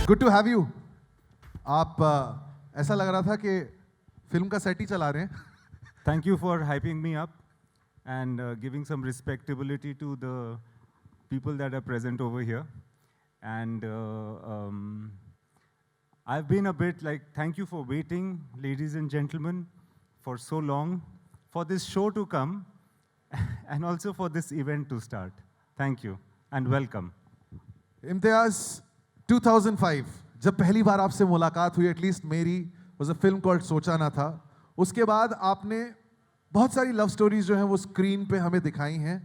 Good to have you. आप ऐसा लग रहा था कि फिल्म का सेट ही चला रहे हैं। Thank you for hyping me up and giving some respectability to the people that are present over here. And I've been a bit like, thank you for waiting, ladies and gentlemen, for so long, for this show to come, and also for this event to start. Thank you and welcome. Imtiaz 2005 जब पहली बार आपसे मुलाकात हुई, at least मेरी, was a film called सोचा ना था। उसके बाद आपने बहुत सारी लव स्टोरीज जो हैं वो स्क्रीन पे हमें दिखाई हैं।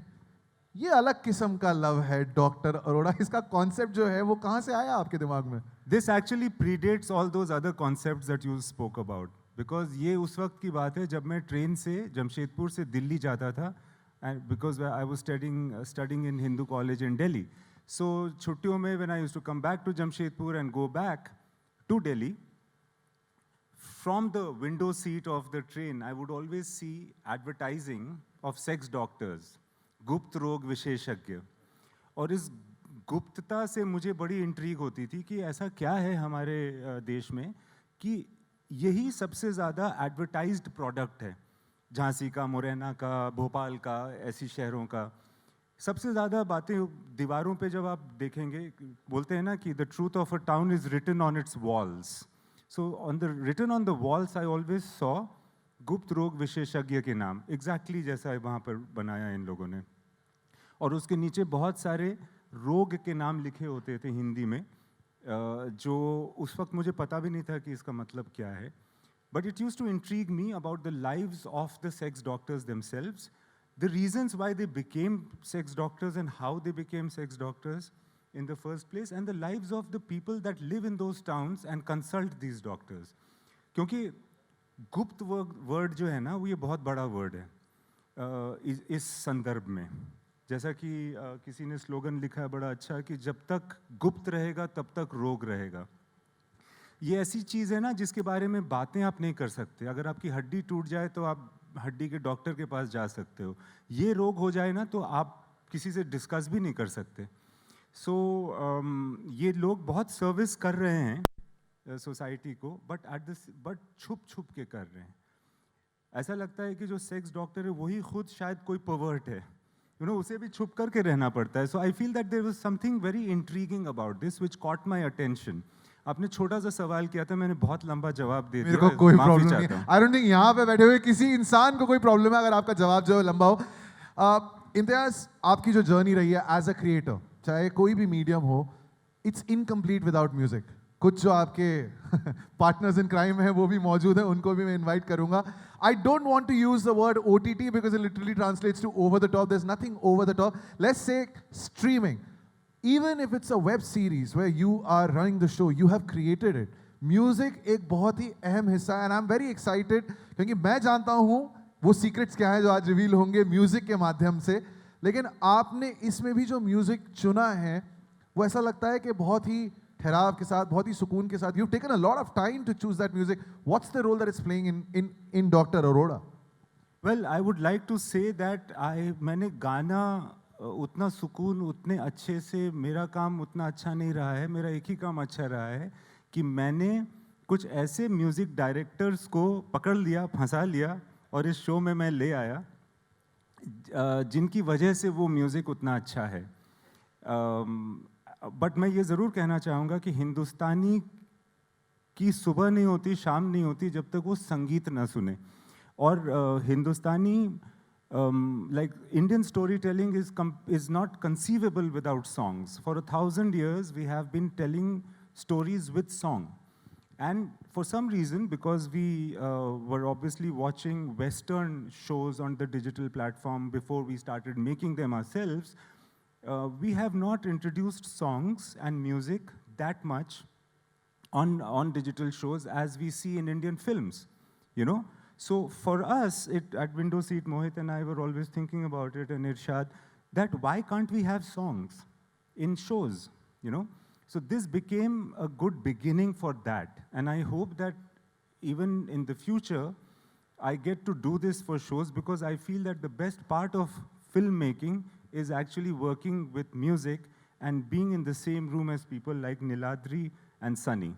ये अलग किस्म का लव है डॉक्टर अरोड़ा। इसका कॉन्सेप्ट जो है वो कहाँ से आया आपके दिमाग में? This actually predates all those other concepts that you spoke about. Because ये उस वक्त की बात है जब मैं ट्रेन से जमशेदपुर से दिल्ली जाता था, and because I was studying in Hindu College in Delhi. So छुट्टियों में when I used to come back to Jamshedpur and go back to Delhi, from the window seat of the train, I would always see advertising of sex doctors, गुप्त रोग विशेषज्ञ। और इस गुप्तता से मुझे बड़ी इंट्रीग होती थी कि ऐसा क्या है हमारे देश में कि यही सबसे ज़्यादा एडवर्टाइज्ड प्रोडक्ट है। झांसी का, मुरैना का, भोपाल का, ऐसी शहरों का सबसे ज़्यादा बातें दीवारों पे जब आप देखेंगे, बोलते हैं ना कि the truth of a town is written on its walls. So on the written on the walls I always saw गुप्त रोग विशेषज्ञ के नाम, एग्जैक्टली जैसा वहाँ पर बनाया इन लोगों ने। और उसके नीचे बहुत सारे रोग के नाम लिखे होते थे हिंदी में, जो उस वक्त मुझे पता भी नहीं था कि इसका मतलब क्या है। But it use to intrigue me about the lives of the sex doctors themselves, the reasons why they became sex doctors and how they became sex doctors in the first place, and the lives of the people that live in those towns and consult these doctors. क्योंकि गुप्त word जो है ना वो ये बहुत बड़ा word है इस संदर्भ में। जैसा कि किसी ने स्लोगन लिखा है बड़ा अच्छा कि जब तक गुप्त रहेगा तब तक रोग रहेगा। ये ऐसी चीज़ है ना जिसके बारे में बातें आप नहीं कर सकते। अगर आपकी हड्डी टूट जाए तो आप हड्डी के डॉक्टर के पास जा सकते हो, ये रोग हो जाए ना तो आप किसी से डिस्कस भी नहीं कर सकते। सो ये लोग बहुत सर्विस कर रहे हैं सोसाइटी को, बट छुप छुप के कर रहे हैं। ऐसा लगता है कि जो सेक्स डॉक्टर है वही खुद शायद कोई पर्वर्ट है, उसे भी छुप करके रहना पड़ता है। So I feel that there was something very intriguing about this which caught my attention. आपने छोटा सा सवाल किया था, मैंने बहुत लंबा जवाब दे दिया। मेरे को कोई प्रॉब्लम नहीं है। आई डोंट थिंक यहाँ पे बैठे हुए किसी इंसान को कोई प्रॉब्लम है अगर आपका जवाब जो है लंबा हो। इम्तियाज, आपकी जो जर्नी रही है एज अ क्रिएटर, चाहे कोई भी मीडियम हो, इट्स इनकम्प्लीट विदाउट म्यूजिक। कुछ जो आपके पार्टनर्स इन क्राइम हैं वो भी मौजूद हैं, उनको भी मैं इन्वाइट करूंगा। I don't want to use the word OTT because it literally translates to over the top. There is nothing over the top. Let's say streaming. Even if it's a web series where you are running the show, you have created it. Music एक बहुत ही अहम हिस्सा है, and I'm very excited क्योंकि मैं जानता हूँ वो secrets क्या है जो आज रिवील होंगे म्यूजिक के माध्यम से। लेकिन आपने इसमें भी जो म्यूजिक चुना है वो ऐसा लगता है कि बहुत ही ठहराव के साथ, बहुत ही सुकून के साथ। You've taken a lot of time to choose that music. What's the role that it's playing in Dr. Arora? Well, I would like to say that मैंने गाना उतना सुकून, उतने अच्छे से, मेरा काम उतना अच्छा नहीं रहा है। मेरा एक ही काम अच्छा रहा है कि मैंने कुछ ऐसे म्यूज़िक डायरेक्टर्स को पकड़ लिया, फंसा लिया और इस शो में मैं ले आया जिनकी वजह से वो म्यूज़िक उतना अच्छा है। बट मैं ये ज़रूर कहना चाहूँगा कि हिंदुस्तानी की सुबह नहीं होती, शाम नहीं होती जब तक वो संगीत ना सुने। और हिंदुस्तानी like Indian storytelling is not conceivable without songs. For 1,000 years, we have been telling stories with song. And for some reason, because we were obviously watching Western shows on the digital platform before we started making them ourselves, we have not introduced songs and music that much on digital shows as we see in Indian films, So for us, at Window Seat, Mohit and I were always thinking about it, and Irshad, that why can't we have songs in shows, So this became a good beginning for that. And I hope that even in the future, I get to do this for shows because I feel that the best part of filmmaking is actually working with music and being in the same room as people like Niladri and Sunny.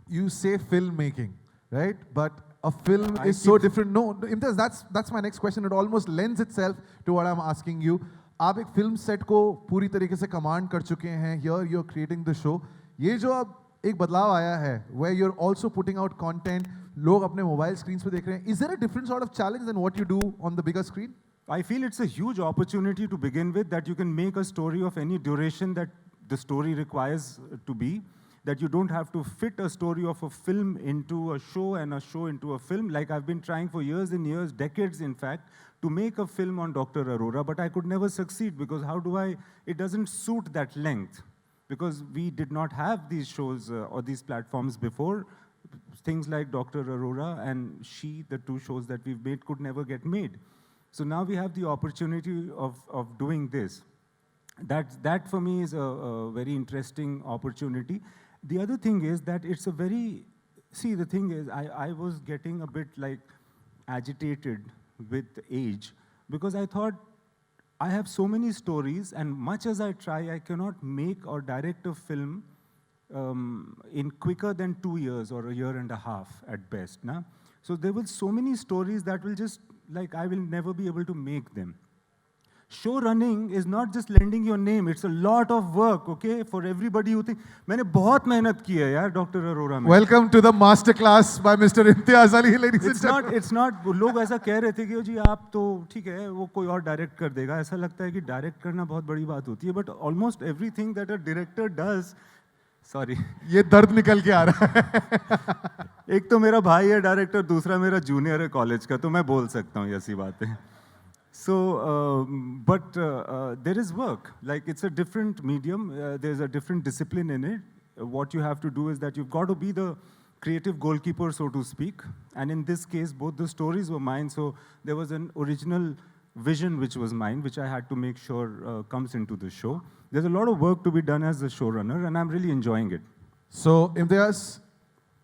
You say filmmaking, right? But a film I is so keep- different. No, Imtiaz, that's my next question. It almost lends itself to what I'm asking you. आप एक film set को पूरी तरीके से command कर चुके हैं. Here you're creating the show. ये जो अब एक बदलाव आया है, where you're also putting out content, लोग अपने मोबाइल स्क्रीन्स पे देख रहे हैं. Is there a different sort of challenge than what you do on the bigger screen? I feel it's a huge opportunity to begin with, that you can make a story of any duration that the story requires to be, that you don't have to fit a story of a film into a show and a show into a film. Like I've been trying for years and years, decades in fact, to make a film on Dr. Arora, but I could never succeed because it doesn't suit that length. Because we did not have these shows or these platforms before. Things like Dr. Arora and She, the two shows that we've made, could never get made. So now we have the opportunity of doing this. That for me is a very interesting opportunity. The other thing is that it's a very, see the thing is I was getting a bit like agitated with age because I thought I have so many stories and much as I try, I cannot make or direct a film in quicker than 2 years or a year and a half at best. Na? So there were so many stories that will just, like I will never be able to make them. Show running is not just lending your name, it's a lot of work, okay, for everybody who think. मैंने बहुत मेहनत की है यार doctor Arora में. Welcome to the masterclass by Mr. Imtiaz Ali, ladies and gentlemen. It's not, लोग ऐसा कह रहे थे कि जी आप तो ठीक है वो कोई और डायरेक्ट कर देगा. ऐसा लगता है कि डायरेक्ट करना बहुत बड़ी बात होती है, but almost everything that a director does, sorry, ये दर्द निकल के आ रहा है. एक तो मेरा भाई है डायरेक्टर, दूसरा मेरा जूनियर है कॉलेज का, तो मैं बोल सकता हूँ ऐसी बातें. So, but there is work. Like it's a different medium. There's a different discipline in it. What you have to do is that you've got to be the creative goalkeeper, so to speak. And in this case, both the stories were mine. So there was an original vision which was mine, which I had to make sure comes into the show. There's a lot of work to be done as the showrunner, and I'm really enjoying it. So, Imtiaz,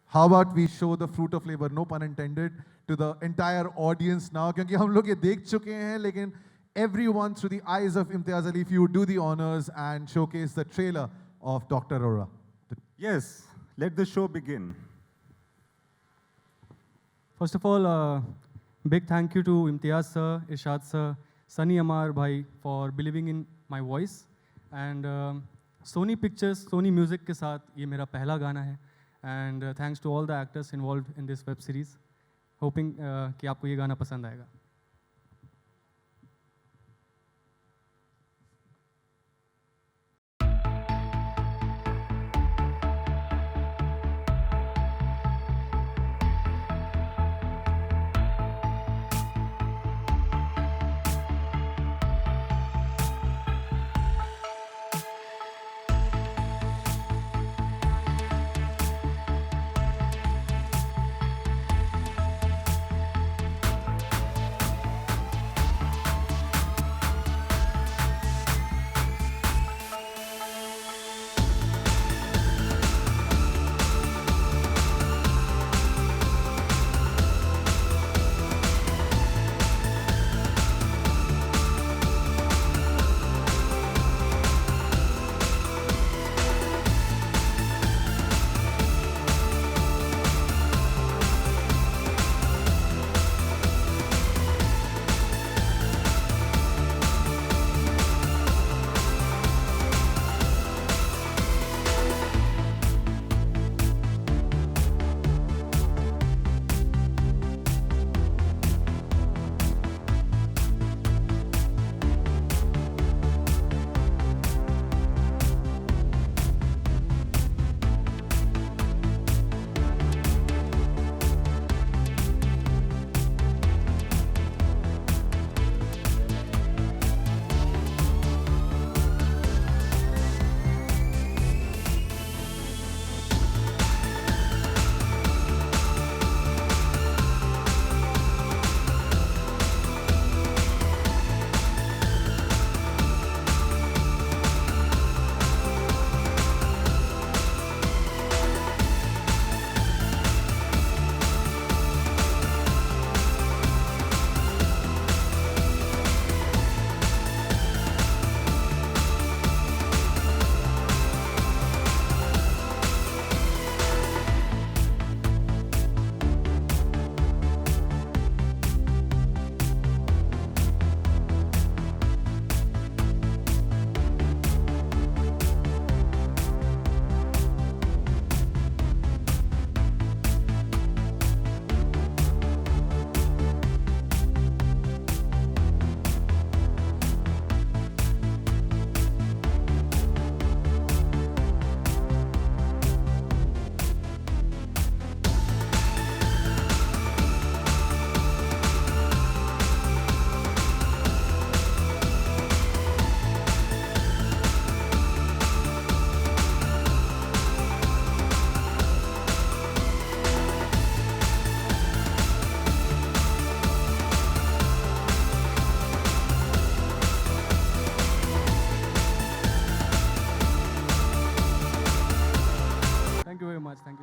how about we show the fruit of labor, no pun intended, to the entire audience now? क्योंकि हम लोग ये देख चुके हैं, लेकिन everyone through the eyes of Imtiaz Ali, if you would do the honors and showcase the trailer of Dr. Arora. Yes, let the show begin. First of all, big thank you to Imtiaz sir, Irshad sir, Sunny Amar bhai for believing in my voice. And Sony Pictures, Sony Music के साथ ये मेरा पहला गाना है. And thanks to all the actors involved in this web series. Hoping कि आपको ये गाना पसंद आएगा.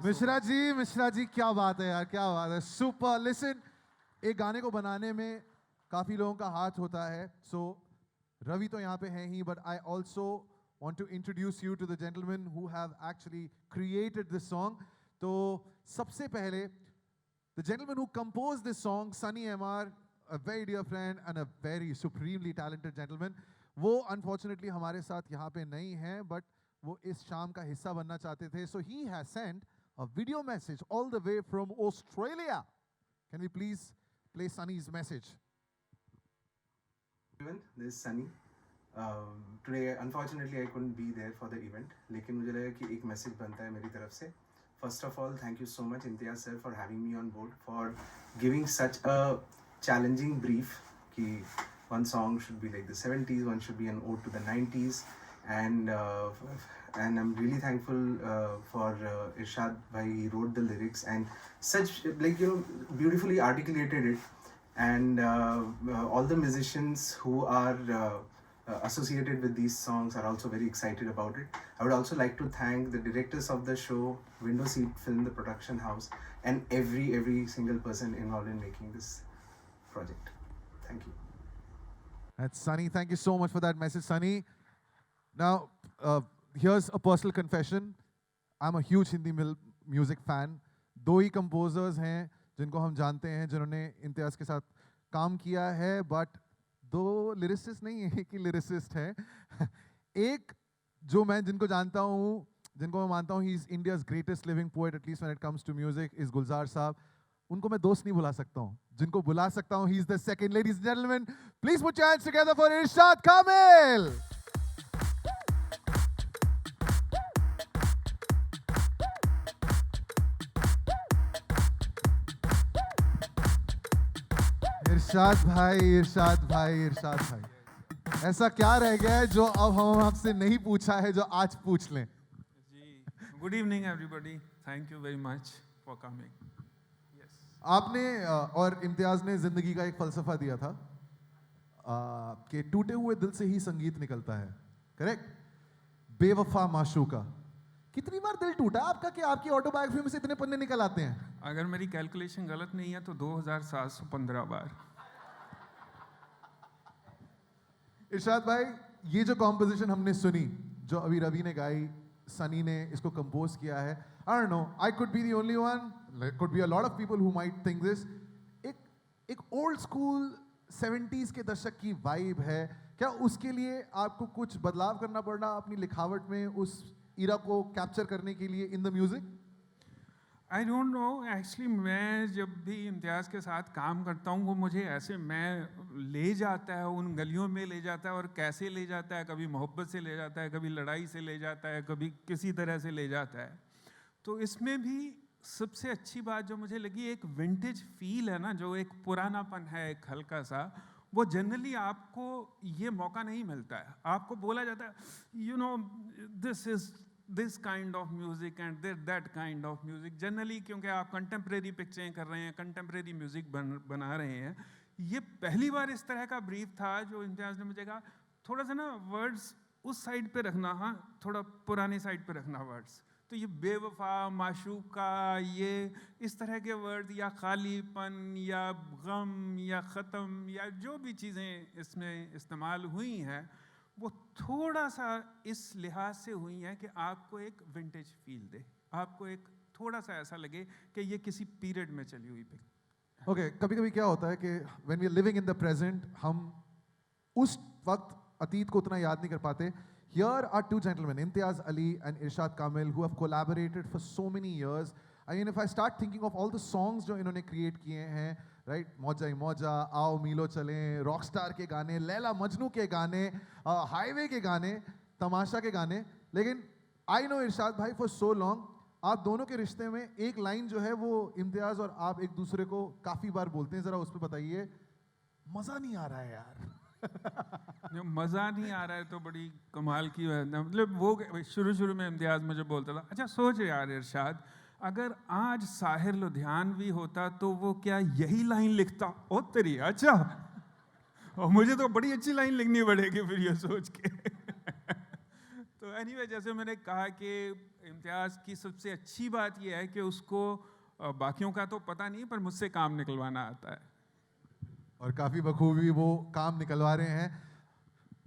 मिश्रा जी क्या बात है यार, क्या बात है, सुपर. लिसन, एक गाने को बनाने में काफी लोगों का हाथ होता है. सो रवि तो यहाँ पे हैं ही, but I also want to introduce you to the gentlemen who have actually created this song. तो सबसे पहले the gentleman who composed this song, Sunny MR, a very dear friend and a very supremely talented gentleman. वो unfortunately हमारे साथ यहाँ पे नहीं हैं, but वो इस शाम का हिस्सा बनना चाहते थे. So he has sent a video message all the way from Australia. Can we please play Sunny's message? Everyone, this is Sunny. Today, unfortunately, I couldn't be there for the event. लेकिन मुझे लगा कि एक message बनता है मेरी तरफ से. First of all, thank you so much, Imtiaz sir, for having me on board, for giving such a challenging brief. कि one song should be like the 70s, one should be an ode to the 90s, and I'm really thankful for Irshad bhai. He wrote the lyrics and such, like, you know, beautifully articulated it, and all the musicians who are associated with these songs are also very excited about it. I would also like to thank the directors of the show, Window Seat Film, the production house, and every single person involved in making this project. Thank you. That's Sunny. Thank you so much for that message, Sunny. Now, here's a personal confession. I'm a huge Hindi music fan. दो ही composers हैं जिनको हम जानते हैं जिन्होंने इम्तियाज़ के साथ काम किया है, but दो लिरिसिस्ट नहीं है कि लिरिसिस्ट है. एक जो मैं जिनको जानता हूँ, जिनको मैं मानता हूँ he is India's greatest living poet at least when it comes to music, is Gulzar Sahab. उनको मैं दोस्त नहीं बुला सकता हूँ, जिनको बुला सकता हूँ he is the second. Ladies and gentleman, please put your hands together for Irshad Kamil. Irshad भाई, ऐसा क्या रह गया है जो अब हम आपसे नहीं पूछा है जो आज पूछ लें? जी, good evening everybody, thank you very much for coming. Yes, आपने और इम्तियाज ने जिंदगी का एक फलसफा दिया था कि टूटे हुए दिल से ही संगीत निकलता है, करेक्ट? बेवफा माशूका. कितनी बार दिल टूटा आपका कि आपकी ऑटोबायोग्राफी में से इतने पन्ने निकल आते हैं? अगर मेरी कैलकुलेशन गलत नहीं है तो 2715 बार. इरशाद भाई, ये जो कॉम्पोजिशन हमने सुनी, जो अभी रवि ने गाई, सनी ने इसको कंपोज किया है, I don't know, I could be the only one, could be a lot of people who might think this. एक ओल्ड स्कूल 70s के दशक की वाइब है. क्या उसके लिए आपको कुछ बदलाव करना पड़ा अपनी लिखावट में, उस इरा को कैप्चर करने के लिए in the music? I don't know, actually मैं जब भी इम्तियाज़ के साथ काम करता हूँ वो मुझे ऐसे मैं ले जाता है, उन गलियों में ले जाता है, और कैसे ले जाता है, कभी मोहब्बत से ले जाता है, कभी लड़ाई से ले जाता है, कभी किसी तरह से ले जाता है. तो इसमें भी सबसे अच्छी बात जो मुझे लगी, एक विंटेज फील है ना, जो एक पुरानापन है एक हल्का सा, वो जनरली आपको ये मौका नहीं मिलता है. आपको बोला जाता है you know this is this kind of music and that kind of music, generally क्योंकि आप कंटेम्प्रेरी पिक्चरें कर रहे हैं, कंटेम्प्रेरी म्यूजिक बना रहे हैं. ये पहली बार इस तरह का ब्रीफ था जो इम्तियाज़ ने मुझे कहा, थोड़ा सा ना वर्ड्स उस साइड पे रखना, हाँ थोड़ा पुरानी साइड पे रखना वर्ड्स. तो ये बेवफा, माशूका, ये इस तरह के वर्ड, या खालीपन, या गम, या ख़त्म, या जो भी चीज़ें इसमें इस्तेमाल हुई हैं, वो थोड़ा सा इस लिहाज से हुई हैं कि आपको एक विंटेज फील दे, आपको एक थोड़ा सा ऐसा लगे कि ये किसी पीरियड में चली हुई पिक. ओके, कभी-कभी क्या होता है कि when we are living in the present, हम उस वक्त अतीत को उतना याद नहीं कर पाते. Here are two gentlemen, Imtiaz Ali and Irshad Kamil, who have collaborated for so many years. I mean, if I start thinking of all the songs जो इन्होंने create किए हैं, right? मौजा ही मौजा, आओ मिलो चलें, रॉकस्टार के गाने, लैला मजनू के गाने, हाईवे के गाने, तमाशा के गाने. लेकिन I know इरशाद भाई for so long, आप दोनों के रिश्ते में एक लाइन जो है वो इम्तियाज और आप एक दूसरे को काफी बार बोलते हैं, जरा उस पर बताइए. मजा नहीं आ रहा है यार. मज़ा नहीं आ रहा है तो बड़ी कमाल की है ना. मतलब वो शुरू में इम्तियाज़ मुझे बोलता था, अच्छा सोच यार इरशाद, अगर आज साहिर लुधियानवी होता तो वो क्या यही लाइन लिखता? ओ तेरी, अच्छा, और मुझे तो बड़ी अच्छी लाइन लिखनी पड़ेगी फिर ये सोच के. तो एनीवे, जैसे मैंने कहा कि इम्तियाज़ की सबसे अच्छी बात यह है कि उसको बाकियों का तो पता नहीं पर मुझसे काम निकलवाना आता है। और काफी बखूबी वो काम निकलवा रहे हैं।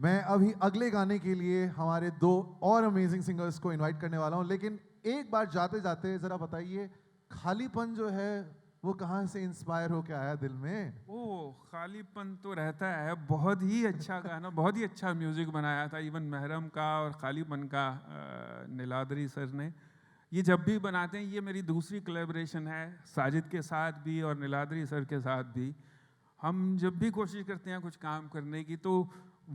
मैं अभी अगले गाने के लिए हमारे 2 और अमेजिंग सिंगर्स को इनवाइट करने वाला हूं, लेकिन एक बार जाते जाते जरा बताइए, खालीपन जो है वो कहाँ से इंस्पायर होके आया दिल में? ओह, खालीपन तो रहता है। बहुत ही अच्छा गाना, बहुत ही अच्छा म्यूज़िक बनाया था, इवन महरम का और खालीपन का नीलाद्री सर ने। ये जब भी बनाते हैं, ये मेरी दूसरी कोलैबोरेशन है साजिद के साथ भी और नीलाद्री सर के साथ भी। हम जब भी कोशिश करते हैं कुछ काम करने की, तो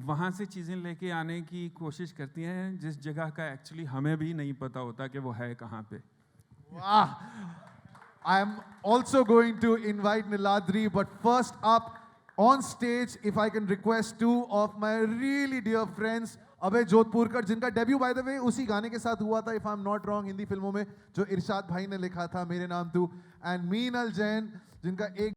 वहाँ से चीज़ें लेके आने की कोशिश करती हैं जिस जगह का एक्चुअली हमें भी नहीं पता होता कि वो है कहाँ पे। वाह! I am also going to invite Niladri, but first up on stage, if I can request 2 of my really dear friends, अभय जोधपुरकर, जिनका डेब्यू बाय द वे उसी गाने के साथ हुआ था, if I am not wrong, Hindi फिल्मों में, जो इरशाद भाई ने लिखा था, मेरे नाम तू, एंड मीनल जैन, जिनका एक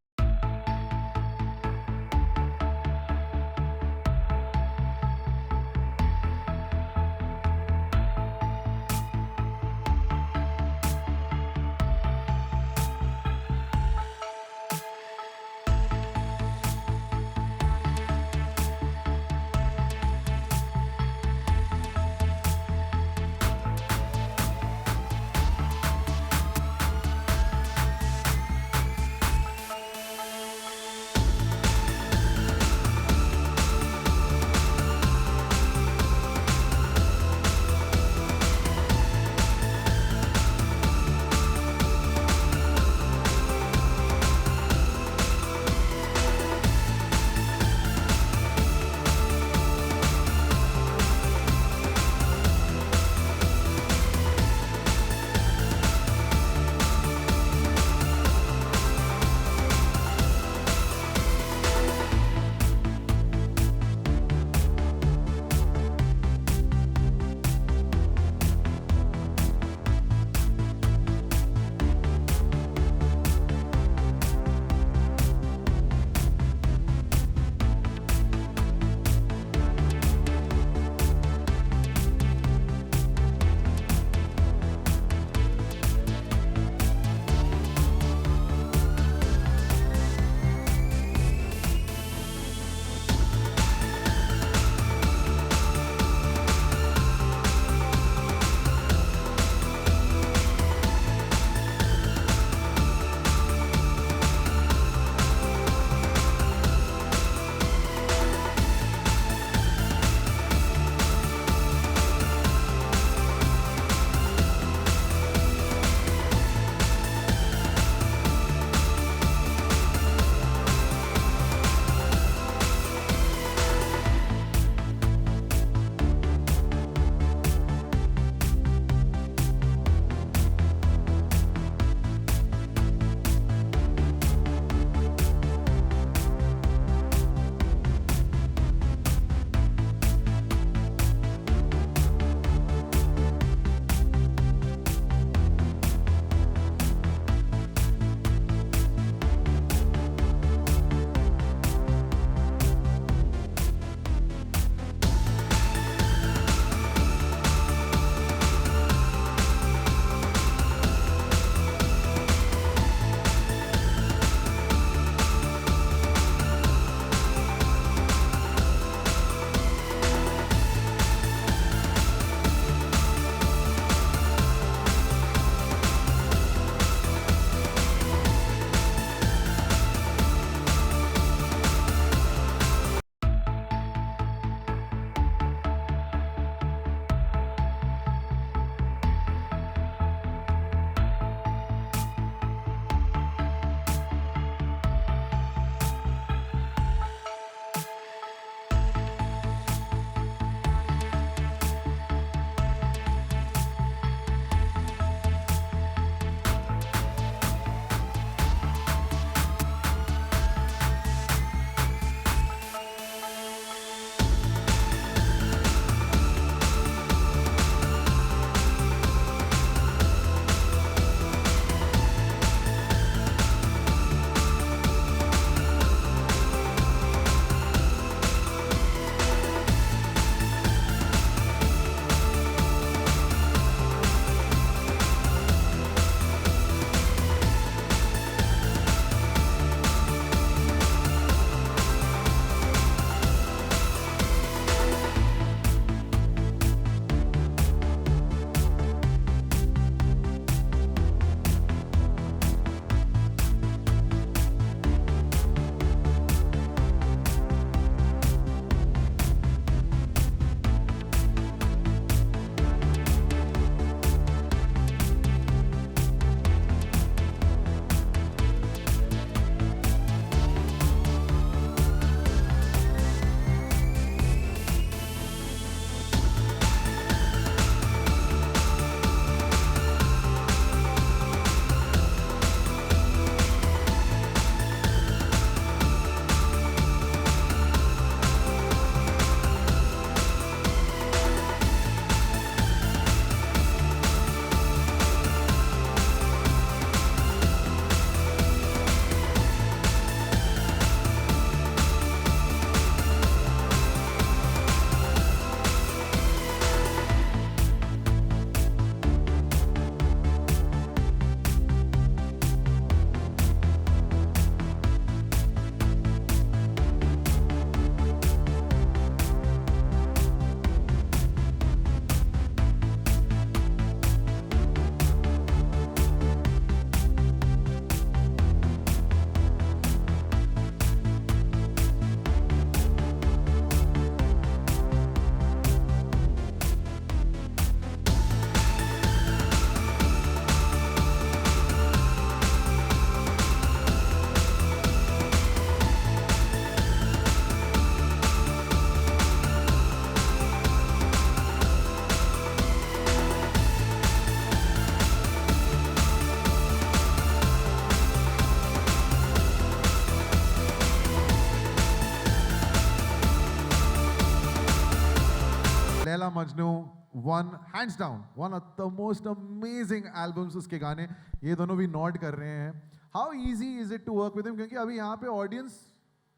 Laila Majnu, one hands down one of the most amazing albums उसके गाने, ये दोनों भी नॉट कर रहे हैं. How easy is it to work with him, क्योंकि अभी यहाँ पे ऑडियंस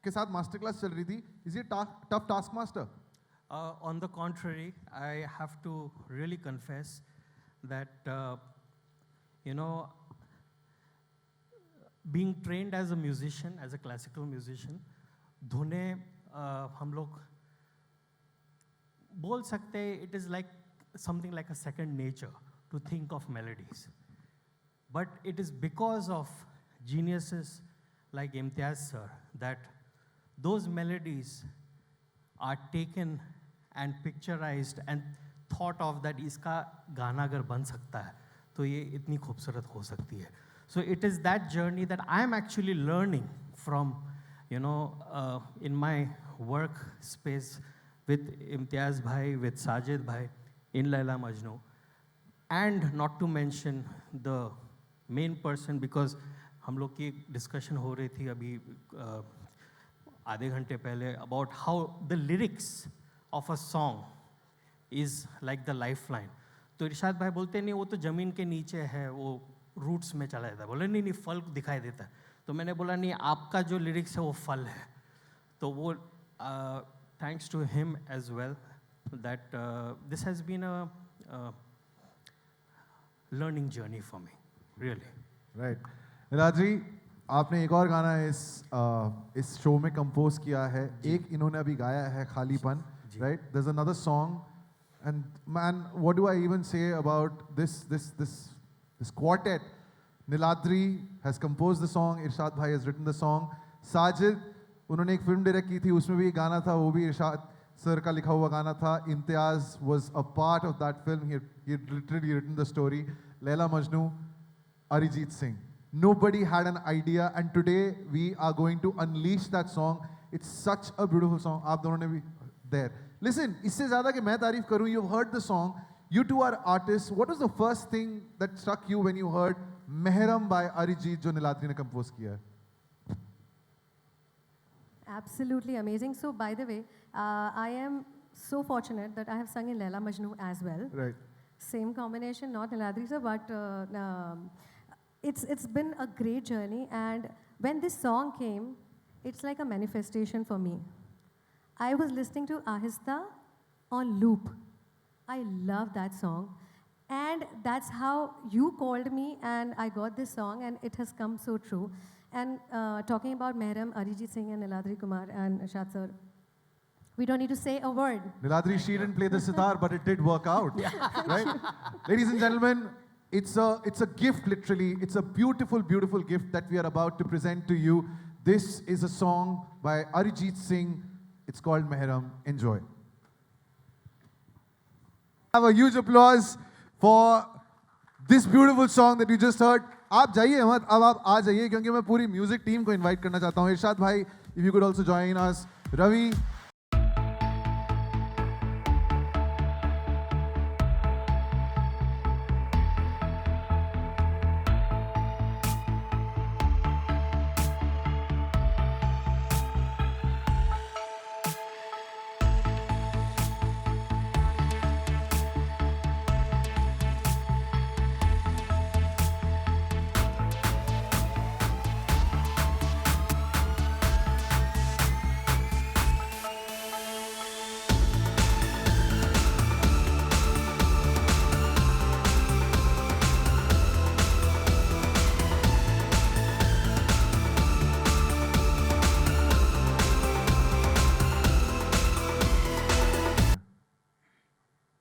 के साथ मास्टर क्लास चल रही थी. इज ये tough task master? On the contrary, I have to really confess that, being trained as a musician, as a classical musician, धुनें हम लोग बोल सकते हैं, it is like something like a second nature to think of melodies. But it is because of geniuses like Imtiaz sir that those melodies are taken and picturized and thought of that इसका गाना अगर बन सकता है तो ये इतनी खूबसूरत हो सकती है. So it is that journey that I am actually learning from, in my work space with Imtiaz bhai, with Sajid bhai in Laila Majnu, and not to mention the main person, because हम लोग की discussion हो रही थी अभी आधे घंटे पहले about how the lyrics of a song is like the lifeline. तो इरशाद भाई बोलते नहीं वो तो ज़मीन के नीचे है, वो रूट्स में चला जाता है. बोले नहीं फल दिखाई देता है. तो मैंने बोला नहीं, आपका जो लिरिक्स है वो फल है. तो वो thanks to him as well that this has been a learning journey for me really. Right. Niladri, आपने एक और गाना इस शो में कंपोज किया है. एक इन्होंने अभी गाया है, खालीपन. Right. There is another song, and man, what do I even say about this quartet? Niladri has composed the song, Irshad bhai has written the song, Sajid उन्होंने एक फिल्म डायरेक्ट की थी, उसमें भी गाना था, वो भी इरशाद सर का लिखा हुआ गाना था. Imtiaz was a part of that film. He had literally written the story. Laila Majnu, Arijit Singh. Nobody had an idea, and today we are going to unleash that song. It's such a beautiful song. आप दोनों ने भी there. Listen, इससे ज़्यादा कि मैं तारीफ करूँ, you've heard the song. You two are artists. What was the first thing that struck you when you heard Mehram by Arijit, जो नीलाद्री ने compose किया है? Absolutely amazing. So, by the way, I am so fortunate that I have sung in Laila Majnu as well. Right. Same combination, not Niladri sir, but it's been a great journey. And when this song came, it's like a manifestation for me. I was listening to Ahista on loop. I love that song. And that's how you called me and I got this song and it has come so true. And talking about Mehram, Arijit Singh and Niladri Kumar and Irshad sir, we don't need to say a word. Niladri, she didn't play the sitar, but it did work out. Right? Ladies and gentlemen, it's a gift, literally. It's a beautiful, beautiful gift that we are about to present to you. This is a song by Arijit Singh. It's called Mehram. Enjoy. Have a huge applause for this beautiful song that you just heard. आप जाइए मत, अब आप आ जाइए, क्योंकि मैं पूरी music team को इनवाइट करना चाहता हूँ. इरशाद भाई, if you could also join us. Ravi.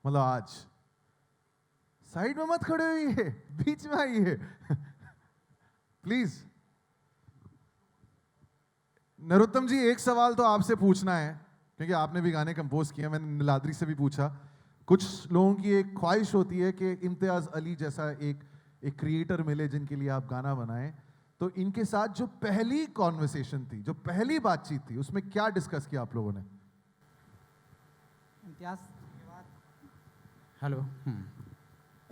मतलब आज साइड में मत खड़े होइए, बीच में आइए प्लीज. नरोत्तम जी, एक सवाल तो आपसे पूछना है, क्योंकि आपने भी गाने कंपोज किए. मैंने नीलाद्री से भी पूछा. कुछ लोगों की एक ख्वाहिश होती है कि इम्तियाज अली जैसा एक क्रिएटर मिले जिनके लिए आप गाना बनाएं. तो इनके साथ जो पहली कॉन्वर्सेशन थी, जो पहली बातचीत थी, उसमें क्या डिस्कस किया आप लोगों ने? इम्तियाज हेलो.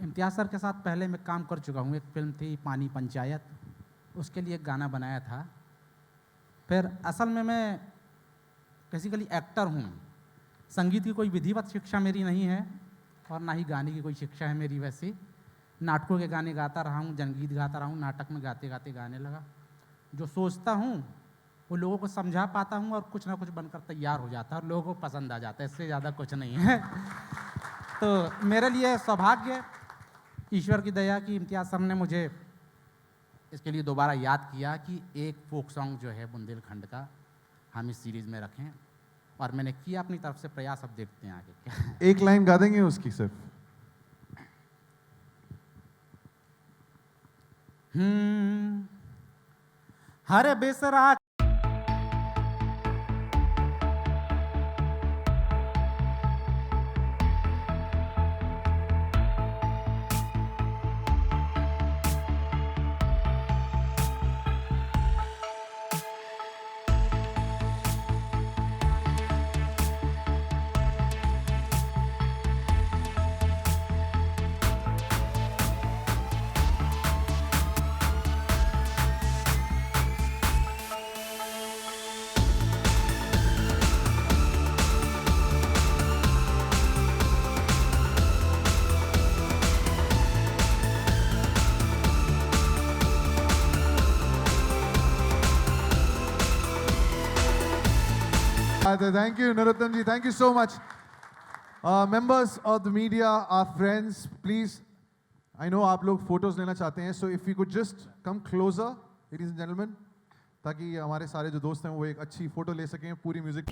इम्तियाज सर के साथ पहले मैं काम कर चुका हूँ. एक फिल्म थी पानी पंचायत, उसके लिए एक गाना बनाया था. फिर असल में मैं बेसिकली एक्टर हूँ, संगीत की कोई विधिवत शिक्षा मेरी नहीं है और ना ही गाने की कोई शिक्षा है मेरी वैसी। नाटकों के गाने गाता रहा हूँ, जनगीत गाता रहा हूँ, नाटक में गाते गाते गाने लगा। जो सोचता हूँ वो लोगों को समझा पाता हूँ और कुछ ना कुछ बनकर तैयार हो जाता है और लोगों को पसंद आ जाता है, इससे ज़्यादा कुछ नहीं है। तो मेरे लिए सौभाग्य, ईश्वर की दया की इम्तियाज़ सर ने मुझे इसके लिए दोबारा याद किया कि एक फोक सॉन्ग जो है बुंदेलखंड का हम इस सीरीज़ में रखें, और मैंने किया अपनी तरफ से प्रयास। अब देखते हैं आगे क्या। एक लाइन गा देंगे उसकी सिर्फ? हर Besra Thank you, Narottam ji. Thank you so much. Members of the media, our friends, please. I know आप लोग photos लेना चाहते हैं, so if you could just come closer, ladies and gentlemen, ताकि हमारे सारे जो दोस्त हैं वो एक अच्छी फोटो ले सकें पूरी म्यूजिक